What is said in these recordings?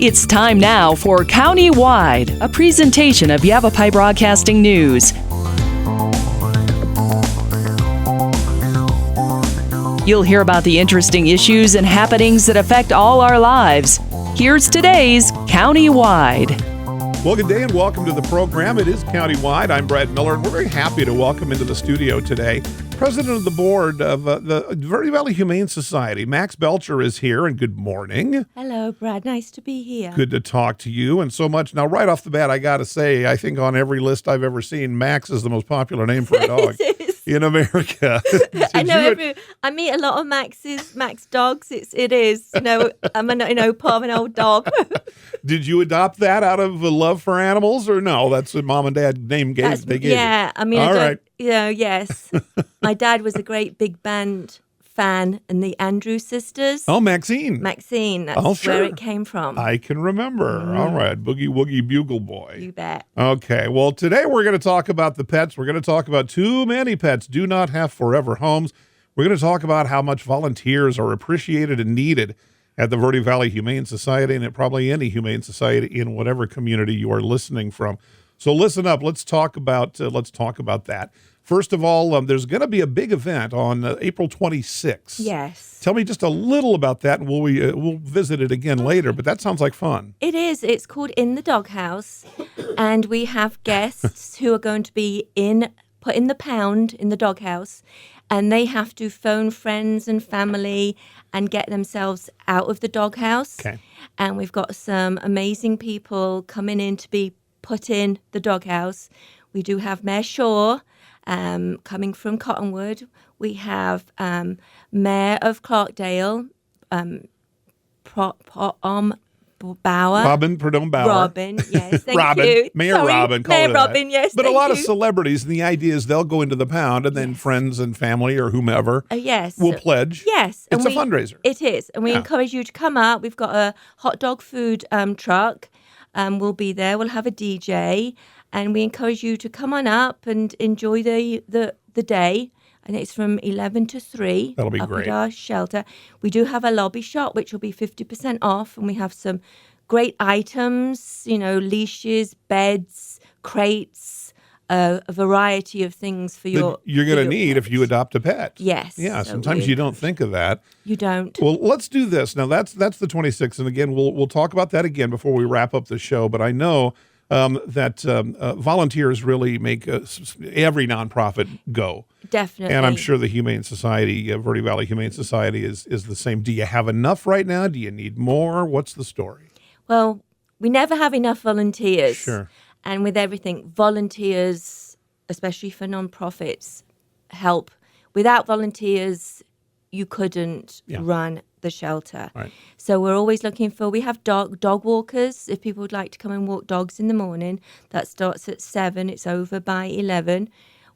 It's time now for County-Wide, a presentation of Yavapai Broadcasting News. You'll hear about the interesting issues and happenings that affect all our lives. Here's today's County-Wide. Well, good day and welcome to the program. It is County-Wide. I'm Brad Miller, and we're very happy to welcome into the studio today President of the Board of the Verde Valley Humane Society. Max Belcher is here, and good morning. Hello, Brad. Nice to be here. Good to talk to you, and so much. Now, right off the bat, I got to say, I think on every list I've ever seen, Max is the most popular name for a dog in America. I know. I meet a lot of Max dogs. It is. You know, I'm part of an old dog. Did you adopt that out of a love for animals, or no? That's what mom and dad they gave yeah, you. I mean, all right. Yes. My dad was a great big band fan in the Andrews Sisters. Oh, Maxine. That's sure. where it came from. I can remember. All right. Boogie Woogie Bugle Boy. You bet. Okay. Well, today we're going to talk about the pets. We're going to talk about too many pets do not have forever homes. We're going to talk about how much volunteers are appreciated and needed at the Verde Valley Humane Society and at probably any humane society in whatever community you are listening from. So listen up. Let's talk about that. First of all, there's going to be a big event on April 26th. Yes. Tell me just a little about that, and we'll visit it again later. But that sounds like fun. It is. It's called In the Doghouse, and we have guests who are going to be put in the pound in the doghouse, and they have to phone friends and family and get themselves out of the doghouse. Okay. And we've got some amazing people coming in to be put in the doghouse. We do have Mayor Shaw coming from Cottonwood. We have Mayor of Clarkdale, Bauer. Robin Perdome Bauer. Robin, yes, thank Robin. you. Mayor Sorry, Robin. Mayor Robin, yes, but a lot of you. celebrities, and the idea is they'll go into the pound, and then friends and family or whomever will pledge. Yes. It's a fundraiser. It is, and we encourage you to come up. We've got a hot dog food truck. We'll be there. We'll have a DJ, and we encourage you to come on up and enjoy the day. And it's from 11 to 3. That'll be great. At our shelter. We do have a lobby shop, which will be 50% off, and we have some great items, leashes, beds, crates, a variety of things for you're going to need if you adopt a pet. Yes. Yeah, sometimes you don't think of that. You don't. Well, let's do this. Now, that's the 26th, and again, we'll talk about that again before we wrap up the show, but I know that volunteers really make every nonprofit go. Definitely. And I'm sure the Humane Society, Verde Valley Humane Society, is the same. Do you have enough right now? Do you need more? What's the story? Well, we never have enough volunteers. Sure. And with everything, volunteers, especially for nonprofits, help. Without volunteers, you couldn't run the shelter. Right. So we're always looking we have dog walkers. If people would like to come and walk dogs in the morning, that starts at 7. It's over by 11.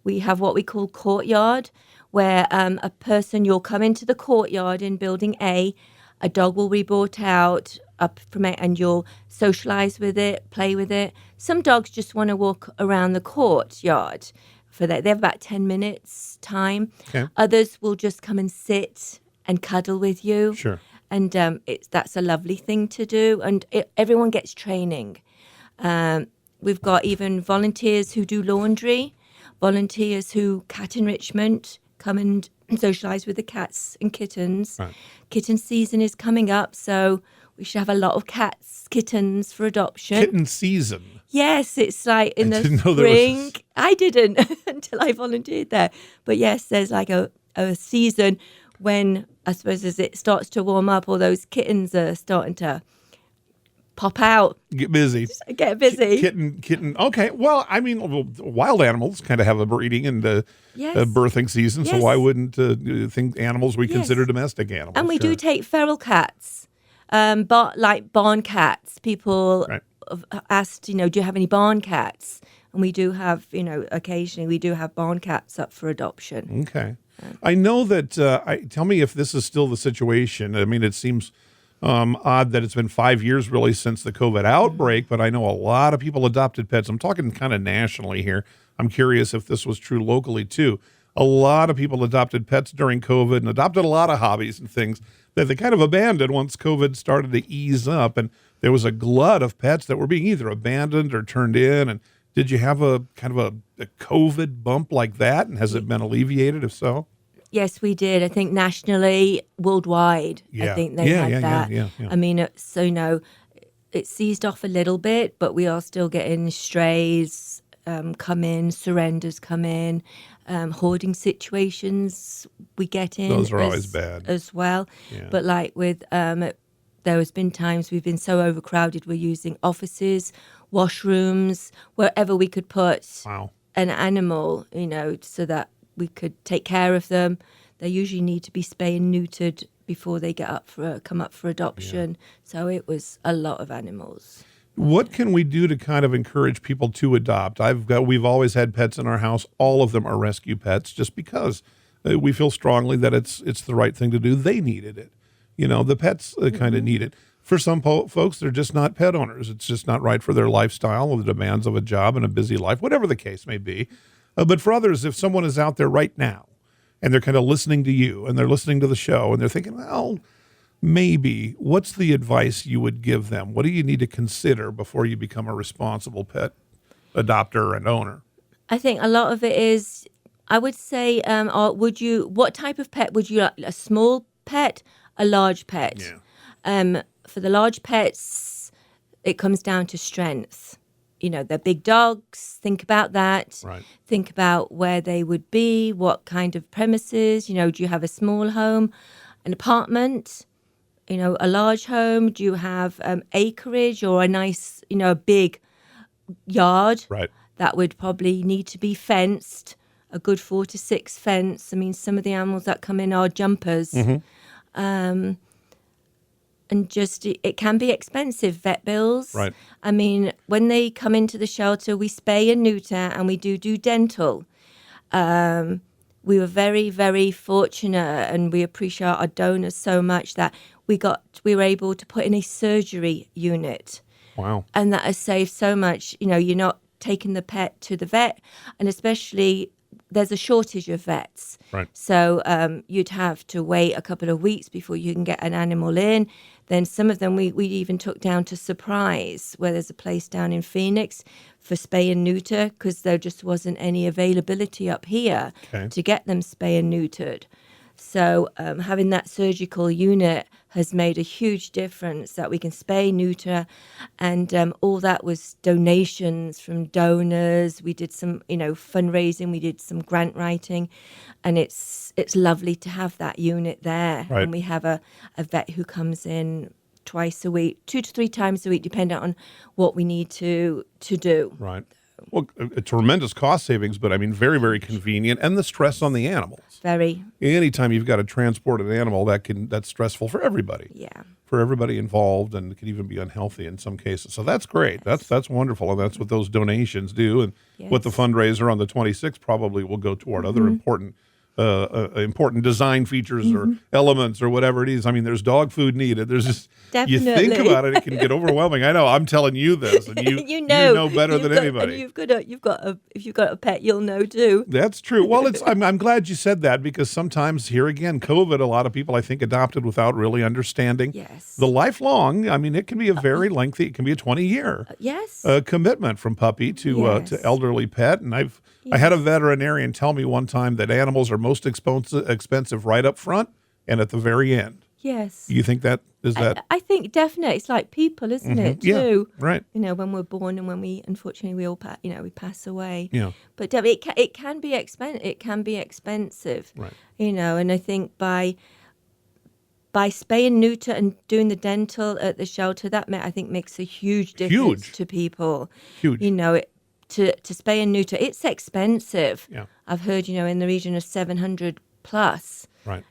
We have what we call courtyard, where you'll come into the courtyard in Building A. A dog will be brought out up from it, and you'll socialize with it, play with it. Some dogs just want to walk around the courtyard for that. They have about 10 minutes time. Okay. Others will just come and sit and cuddle with you. Sure. And that's a lovely thing to do. And everyone gets training. We've got even volunteers who do laundry, volunteers who cat enrichment, come and socialize with the cats and kittens. Right. Kitten season is coming up, so we should have a lot of kittens for adoption. Kitten season? Yes, it's like in the spring. I didn't until I volunteered there. But yes, there's like a season when, I suppose, as it starts to warm up, all those kittens are starting to pop out. Get busy. Get busy. Kitten. Okay. Well, I mean, wild animals kind of have a breeding and birthing season, so why wouldn't animals we consider domestic animals? And we do take feral cats, but like barn cats. People have asked, do you have any barn cats? And we do have, occasionally we do have barn cats up for adoption. Okay. I know that, tell me if this is still the situation. I mean, it seems odd that it's been 5 years really since the COVID outbreak, but I know a lot of people adopted pets. I'm talking kind of nationally here. I'm curious if this was true locally too. A lot of people adopted pets during COVID and adopted a lot of hobbies and things that they kind of abandoned once COVID started to ease up. And there was a glut of pets that were being either abandoned or turned in. And did you have a kind of a COVID bump like that? And has it been alleviated, if so? Yes, we did. I think nationally, worldwide, I think they had that. Yeah. I mean, so, it seized off a little bit, but we are still getting strays come in, surrenders come in, hoarding situations we get in. Those are always bad. As well. Yeah. But like with, there has been times we've been so overcrowded, we're using offices, washrooms, wherever we could put an animal, so that we could take care of them. They usually need to be spayed and neutered before they come up for adoption. Yeah. So it was a lot of animals. What can we do to kind of encourage people to adopt? We've always had pets in our house. All of them are rescue pets, just because we feel strongly that it's the right thing to do. They needed it. The pets kind of need it. For some folks, they're just not pet owners. It's just not right for their lifestyle or the demands of a job and a busy life, whatever the case may be. But for others, if someone is out there right now and they're kind of listening to you and they're listening to the show and they're thinking, well, maybe, what's the advice you would give them? What do you need to consider before you become a responsible pet adopter and owner? I think a lot of it is, I would say, what type of pet would you like? A small pet, a large pet? Yeah. For the large pets, it comes down to strength. They're big dogs. Think about that. Right. Think about where they would be, what kind of premises. Do you have a small home, an apartment, a large home? Do you have acreage or a nice, a big yard? Right. That would probably need to be fenced, a good 4 to 6 fence. I mean, some of the animals that come in are jumpers. Mm-hmm. And just, it can be expensive, vet bills. Right. I mean, when they come into the shelter, we spay and neuter, and we do dental. We were very, very fortunate, and we appreciate our donors so much that we were able to put in a surgery unit. Wow. And that has saved so much. You're not taking the pet to the vet, and especially there's a shortage of vets. Right. So you'd have to wait a couple of weeks before you can get an animal in. Then some of them we even took down to Surprise, where there's a place down in Phoenix for spay and neuter, because there just wasn't any availability up here to get them spay and neutered. So having that surgical unit has made a huge difference, that we can spay, neuter, and all that was donations from donors. We did some, fundraising. We did some grant writing, and it's lovely to have that unit there. Right. And we have a vet who comes in twice a week, 2 to 3 times a week, depending on what we need to do. Right. Well, a tremendous cost savings, but I mean, very, very convenient, and the stress on the animals. Very. Anytime you've got to transport an animal, that's stressful for everybody. Yeah. For everybody involved, and it can even be unhealthy in some cases. So that's great. That's wonderful, and that's what those donations do, and what the fundraiser on the 26th probably will go toward other important design features or elements or whatever it is. I mean, there's dog food needed. There's just, you think about it, it can get overwhelming. I know. I'm telling you this, and you know better than anybody. And if you've got a pet, you'll know too. That's true. Well, I'm glad you said that, because sometimes here again, COVID, a lot of people I think adopted without really understanding the lifelong. I mean, it can be a very lengthy. It can be a 20-year commitment from puppy to elderly pet, and I had a veterinarian tell me one time that animals are most expensive right up front and at the very end. Yes. You think that is that? I think definitely. It's like people, isn't it? Too. Yeah, right. When we're born and when we, unfortunately, we all we pass away. Yeah. But it can be expensive. It can be expensive. Right. And I think by spay and neuter and doing the dental at the shelter, that I think makes a huge difference to people. Huge. To spay and neuter, it's expensive. Yeah. I've heard, in the region of 700 plus. Right.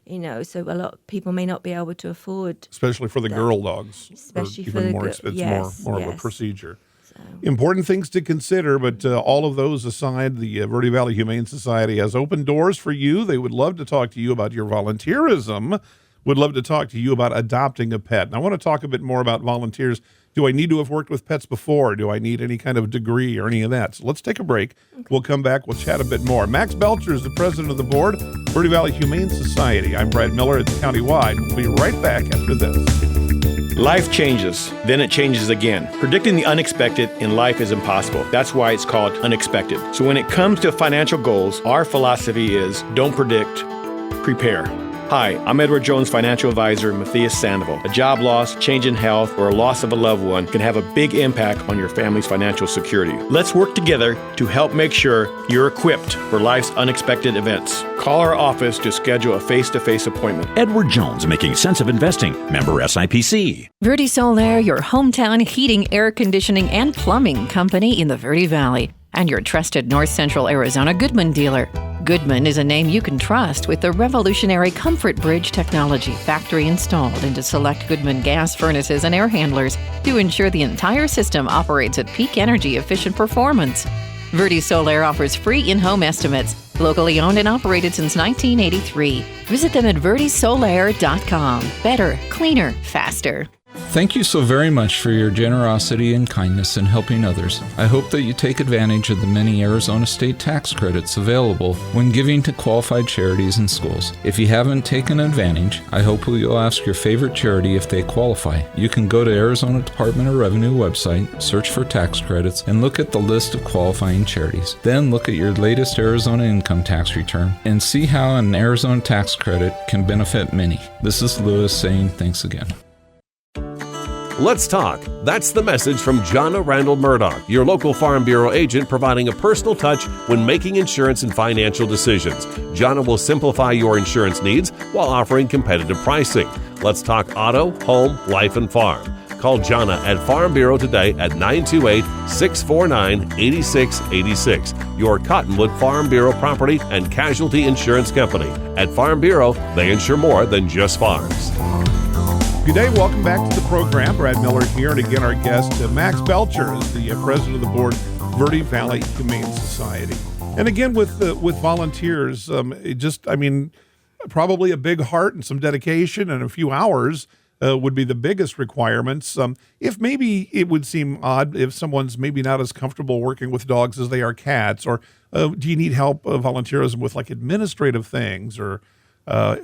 So a lot of people may not be able to afford. Especially for the girl dogs. Especially for the more, it's more of a procedure. So. Important things to consider, but all of those aside, the Verde Valley Humane Society has open doors for you. They would love to talk to you about your volunteerism. Would love to talk to you about adopting a pet. And I want to talk a bit more about volunteers. Do I need to have worked with pets before? Do I need any kind of degree or any of that? So let's take a break. Okay. We'll come back. We'll chat a bit more. Max Belcher is the president of the board, Verde Valley Humane Society. I'm Brad Miller at the Countywide. We'll be right back after this. Life changes, then it changes again. Predicting the unexpected in life is impossible. That's why it's called unexpected. So when it comes to financial goals, our philosophy is don't predict, prepare. Hi, I'm Edward Jones financial advisor Matthias Sandoval. A job loss, change in health, or a loss of a loved one can have a big impact on your family's financial security. Let's work together to help make sure you're equipped for life's unexpected events. Call our office to schedule a face-to-face appointment. Edward Jones, making sense of investing. Member SIPC. Verde Solaire, your hometown heating, air conditioning, and plumbing company in the Verde Valley, and your trusted North Central Arizona Goodman dealer. Goodman is a name you can trust with the revolutionary Comfort Bridge technology factory installed into select Goodman gas furnaces and air handlers to ensure the entire system operates at peak energy efficient performance. Verde Solaire offers free in-home estimates, locally owned and operated since 1983. Visit them at verdesolaire.com. Better, cleaner, faster. Thank you so very much for your generosity and kindness in helping others. I hope that you take advantage of the many Arizona state tax credits available when giving to qualified charities and schools. If you haven't taken advantage, I hope you'll ask your favorite charity if they qualify. You can go to Arizona Department of Revenue website, search for tax credits, and look at the list of qualifying charities. Then look at your latest Arizona income tax return and see how an Arizona tax credit can benefit many. This is Lewis saying thanks again. Let's talk. That's the message from Jonna Randall Murdoch, your local Farm Bureau agent, providing a personal touch when making insurance and financial decisions. Jonna will simplify your insurance needs while offering competitive pricing. Let's talk auto, home, life, and farm. Call Jonna at Farm Bureau today at 928-649-8686. Your Cottonwood Farm Bureau property and casualty insurance company. At Farm Bureau, they insure more than just farms. Good day. Welcome back to the program. Brad Miller here. And again, our guest, Max Belcher, is the president of the board, Verde Valley Humane Society. And again, with volunteers, probably a big heart and some dedication and a few hours would be the biggest requirements. If maybe it would seem odd if someone's maybe not as comfortable working with dogs as they are cats, or do you need help volunteerism with like administrative things or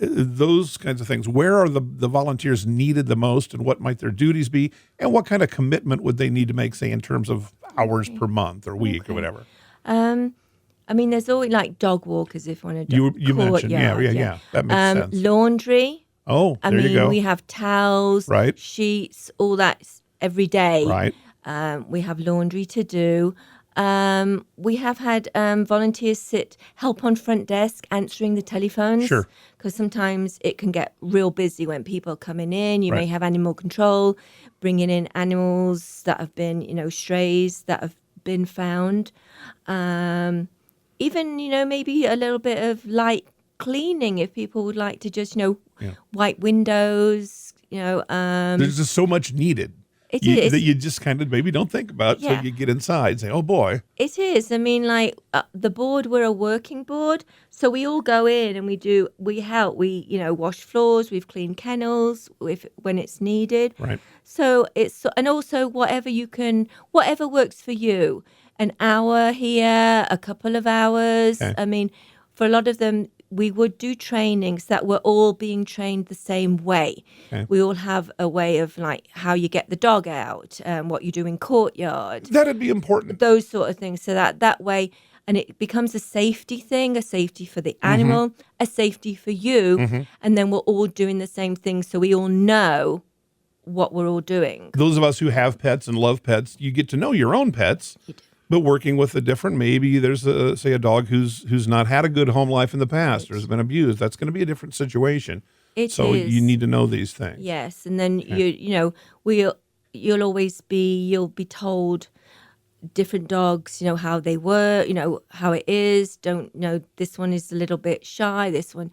those kinds of things? Where are the volunteers needed the most, and what might their duties be, and what kind of commitment would they need to make, say, in terms of hours per month or week or whatever? There's always like dog walkers, if you want to you mentioned, yeah, that makes sense. Laundry. Oh, there you go. We have towels, right, sheets, all that every day. Right. We have laundry to do. We have had volunteers help on front desk answering the telephones. Sure. Because sometimes it can get real busy when people are coming in. You right. may have animal control, bringing in animals that have been, strays that have been found. Even, maybe a little bit of light cleaning if people would like to just, wipe windows, There's just so much needed. It is. That you just kind of maybe don't think about until you get inside and say, oh, boy. It is. The board, we're a working board, so we all go in and we help. We, wash floors, we've cleaned kennels when it's needed. Right. So and also whatever works for you. An hour here, a couple of hours. Okay. For a lot of them, we would do trainings that we're all being trained the same way. Okay. We all have a way of how you get the dog out, what you do in courtyard. That'd be important. Those sort of things. So that way, and it becomes a safety thing, a safety for the animal, a safety for you, and then we're all doing the same thing, so we all know what we're all doing. Those of us who have pets and love pets, you get to know your own pets. You do. But working with maybe there's a dog who's not had a good home life in the past or has been abused. That's going to be a different situation. So you need to know these things. Yes, and then you'll be told different dogs, how they were, how it is. This one is a little bit shy. This one,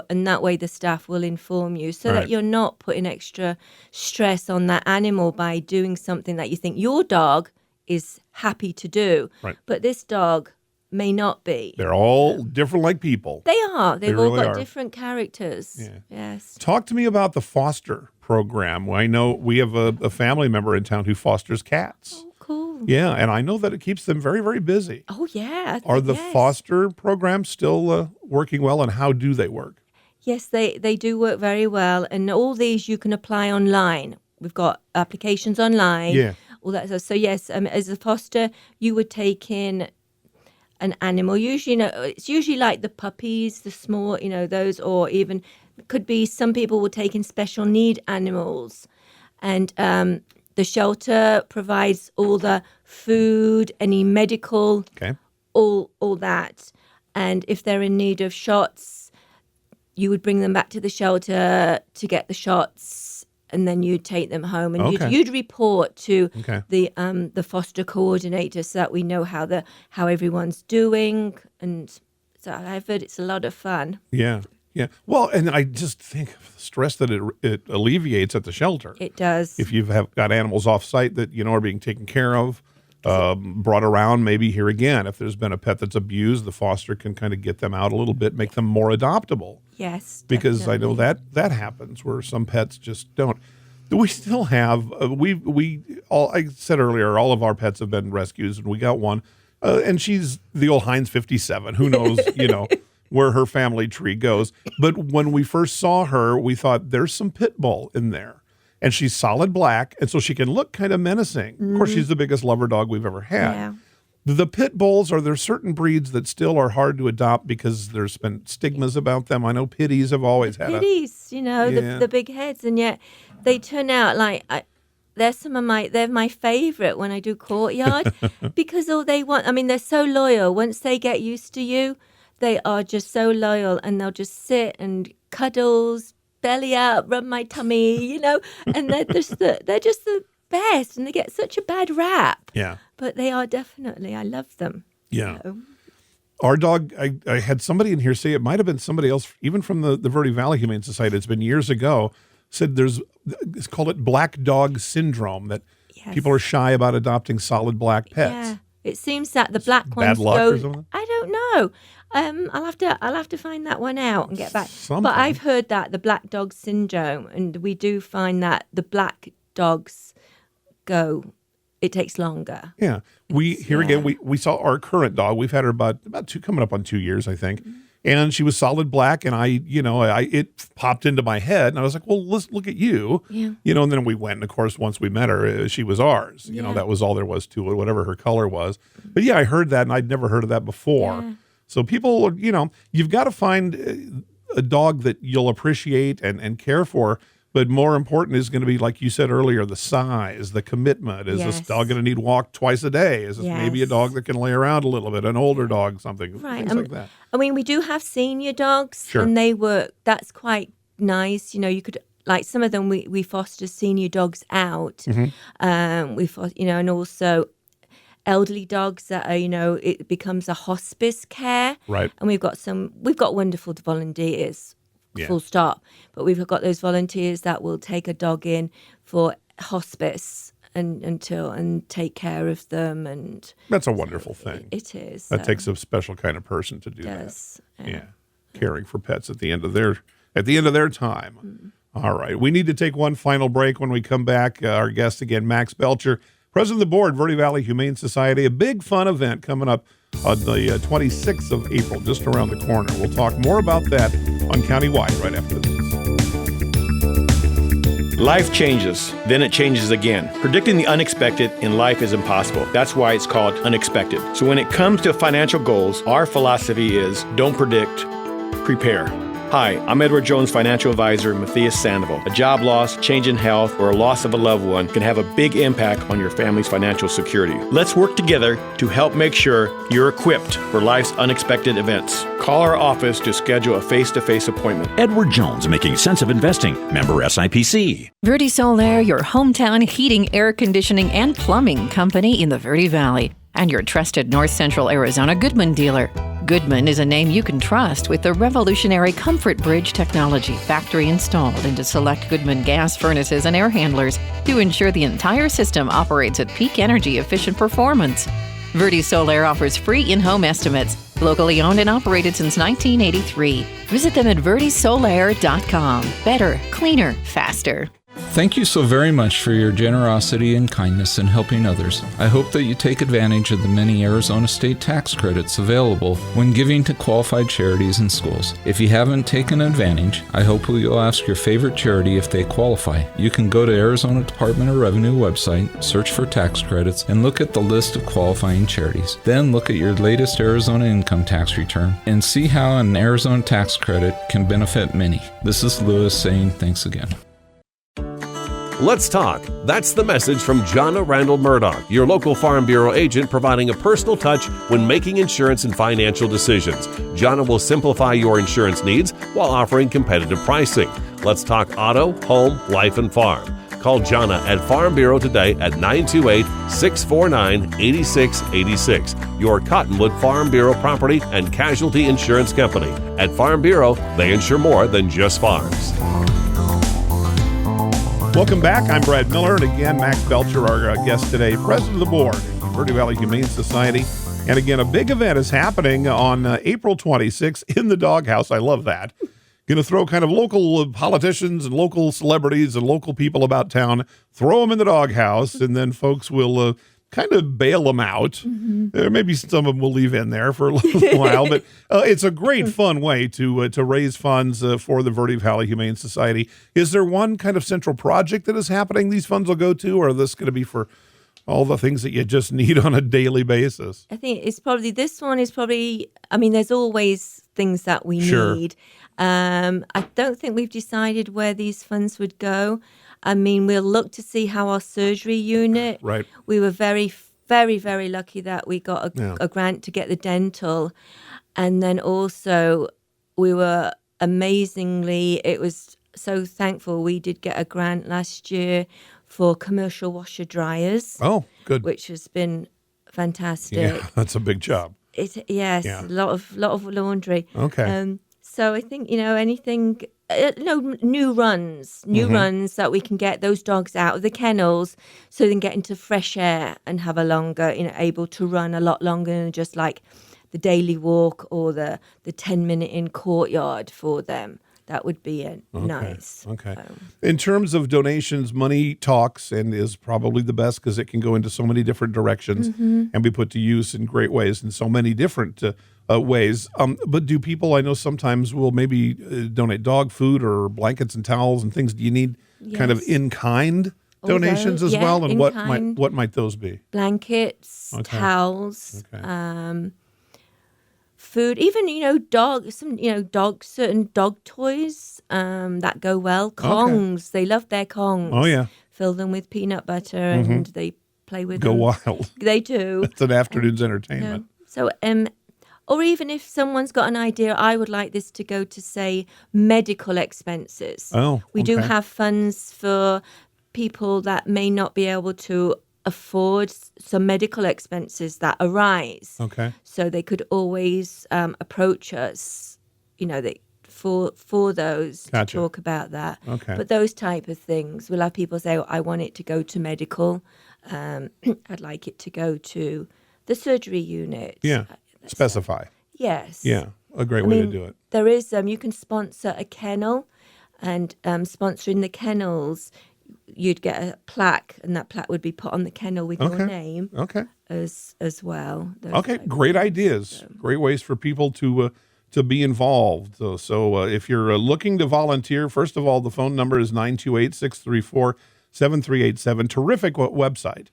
and that way the staff will inform you so that you're not putting extra stress on that animal by doing something that you think your dog is happy to do, but this dog may not be. They're all different, like people. They are. They've all really got are. different characters. Yeah. Yes. Talk to me about the foster program. I know we have a family member in town who fosters cats. Oh, cool. Yeah, and I know that it keeps them very, very busy. Oh, yeah. Are the foster programs still working well, and how do they work? Yes, they do work very well, and all these you can apply online we've got applications online. Yeah. All that stuff. So yes, as a foster, you would take in an animal. Usually, it's usually like the puppies, the small, those, or even could be some people will take in special need animals, and the shelter provides all the food, any medical, all that, and if they're in need of shots, you would bring them back to the shelter to get the shots. And then you'd take them home, and you'd report to the foster coordinator so that we know how everyone's doing. And so I've heard it's a lot of fun. Yeah. Well, and I just think of the stress that it alleviates at the shelter. It does. If you've got animals off site that are being taken care of, brought around, maybe here again, if there's been a pet that's abused, the foster can kind of get them out a little bit, make them more adoptable. Yes, because definitely. I know that happens where some pets just don't. We still have I said earlier, all of our pets have been rescues, and we got one, and she's the old Heinz 57. Who knows, where her family tree goes. But when we first saw her, we thought there's some pit bull in there. And she's solid black, and so she can look kind of menacing. Of course, she's the biggest lover dog we've ever had. Yeah. The pit bulls, are there certain breeds that still are hard to adopt because there's been stigmas about them? I know pitties have always had pitties, the big heads, and yet they turn out like they're my favorite when I do courtyard because all they want, they're so loyal. Once they get used to you, they are just so loyal, and they'll just sit and cuddles, belly up, rub my tummy, and they're just the best, and they get such a bad rap. Yeah. But they are definitely, I love them. Yeah. So. Our dog, I had somebody in here say, it might have been somebody else, even from the Verde Valley Humane Society, it's been years ago, said it's called it black dog syndrome, that people are shy about adopting solid black pets. Yeah. It seems that the black bad ones luck go. Or something? I don't know. I'll have to find that one out and get back. Something. But I've heard that the black dog syndrome, and we do find that the black dogs go. It takes longer. Yeah, again. We saw our current dog. We've had her about coming up on 2 years, I think. Mm-hmm. And she was solid black, and it popped into my head, and I was like, well, let's look at you. Yeah. And then we went, and of course, once we met her, she was ours. That was all there was to it, whatever her color was. But yeah, I heard that, and I'd never heard of that before. Yeah. So people, you've got to find a dog that you'll appreciate and care for. But more important is going to be, like you said earlier, the size, the commitment. Is this dog going to need walked twice a day? Is this maybe a dog that can lay around a little bit, an older dog, something, things like that? We do have senior dogs, sure. And that's quite nice. You could, like some of them, we foster senior dogs out. Mm-hmm. And also elderly dogs that are, it becomes a hospice care. Right. And we've got wonderful volunteers. Full stop. But we've got those volunteers that will take a dog in for hospice and take care of them, and that's a wonderful thing. It is. That takes a special kind of person to do that. Yeah. Caring for pets at the end of their time. Mm-hmm. All right. We need to take one final break. When we come back, our guest again, Max Belcher, president of the board, Verde Valley Humane Society. A big fun event coming up on the 26th of April, just around the corner. We'll talk more about that on Countywide right after this. Life changes, then it changes again. Predicting the unexpected in life is impossible. That's why it's called unexpected. So when it comes to financial goals, our philosophy is don't predict, prepare. Hi, I'm Edward Jones financial advisor Matthias Sandoval. A job loss, change in health, or a loss of a loved one can have a big impact on your family's financial security. Let's work together to help make sure you're equipped for life's unexpected events. Call our office to schedule a face-to-face appointment. Edward Jones, making sense of investing. Member SIPC. Verde Solaire, your hometown heating, air conditioning, and plumbing company in the Verde Valley, and your trusted North Central Arizona Goodman dealer. Goodman is a name you can trust with the revolutionary Comfort Bridge technology, factory installed into select Goodman gas furnaces and air handlers to ensure the entire system operates at peak energy efficient performance. Verde Solaire offers free in-home estimates, locally owned and operated since 1983. Visit them at verdesolaire.com. Better, cleaner, faster. Thank you so very much for your generosity and kindness in helping others. I hope that you take advantage of the many Arizona state tax credits available when giving to qualified charities and schools. If you haven't taken advantage, I hope you'll ask your favorite charity if they qualify. You can go to Arizona Department of Revenue website, search for tax credits, and look at the list of qualifying charities. Then look at your latest Arizona income tax return and see how an Arizona tax credit can benefit many. This is Lewis saying thanks again. Let's talk. That's the message from Jonna Randall Murdoch, your local Farm Bureau agent, providing a personal touch when making insurance and financial decisions. Jonna will simplify your insurance needs while offering competitive pricing. Let's talk auto, home, life, and farm. Call Jonna at Farm Bureau today at 928-649-8686. Your Cottonwood Farm Bureau property and casualty insurance company. At Farm Bureau, they insure more than just farms. Welcome back. I'm Brad Miller, and again, Max Belcher, our guest today, president of the board of the Verde Valley Humane Society. And again, a big event is happening on April 26th in the doghouse. I love that. Going to throw kind of local politicians and local celebrities and local people about town, throw them in the doghouse, and then folks will kind of bail them out. Maybe some of them will leave in there for a little while, but it's a great fun way to raise funds for the Verde Valley Humane Society. Is there one kind of central project that is happening these funds will go to, or is this going to be for all the things that you just need on a daily basis? I think it's probably, this one is probably, I mean, there's always things that we need. I don't think we've decided where these funds would go. I mean, we'll look to see how our surgery unit. Right. We were very, very, very lucky that we got a grant to get the dental. And then also we were amazingly, it was so thankful we did get a grant last year for commercial washer dryers. Oh, good. Which has been fantastic. Yeah, that's a big job. Yes, a lot of laundry. Okay. So I think, anything, new runs that we can get those dogs out of the kennels so they can get into fresh air and have a longer, able to run a lot longer than just like the daily walk or the 10-minute in courtyard for them. That would be nice. Okay. In terms of donations, money talks and is probably the best because it can go into so many different directions and be put to use in great ways in so many different ways. But do people, I know sometimes will maybe donate dog food or blankets and towels and things. Do you need kind of in-kind donations as well? And what might those be? Blankets, towels, food, even certain dog toys that go well. Kongs, they love their Kongs. Oh yeah, fill them with peanut butter and they play with go them. wild. They do. It's an afternoon's entertainment. So or even if someone's got an idea, I would like this to go to say medical expenses. We do have funds for people that may not be able to afford some medical expenses that arise. So they could always approach us, for those to talk about that. But those type of things, we'll have people say, I want it to go to medical. I'd like it to go to the surgery unit. Yeah, specify. Yes. Yeah, a great way to do it. There is, you can sponsor a kennel, and sponsoring the kennels, you'd get a plaque, and that plaque would be put on the kennel with your name as well. Great ideas. Great ways for people to be involved. So if you're looking to volunteer, first of all, the phone number is 928-634-7387. Terrific website.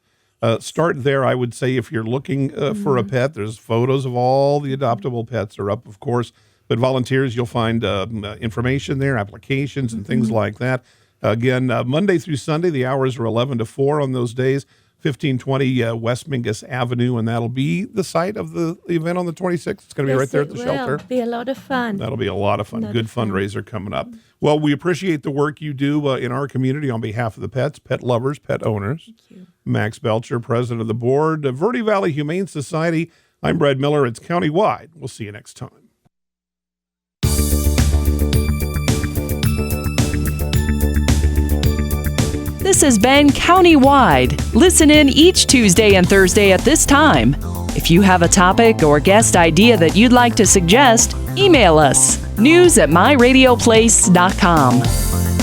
Start there, I would say, if you're looking for a pet. There's photos of all the adoptable pets are up, of course. But volunteers, you'll find information there, applications and things like that. Again, Monday through Sunday, the hours are 11 to 4 on those days, 1520 West Mingus Avenue, and that'll be the site of the event on the 26th. It's going to be right there at the shelter. It'll be a lot of fun. That'll be a lot of fun. Good fundraiser coming up. Well, we appreciate the work you do in our community on behalf of the pets, pet lovers, pet owners. Thank you. Max Belcher, president of the board of Verde Valley Humane Society. I'm Brad Miller. It's countywide. We'll see you next time. This has been Countywide. Listen in each Tuesday and Thursday at this time. If you have a topic or guest idea that you'd like to suggest, email us, news@myradioplace.com.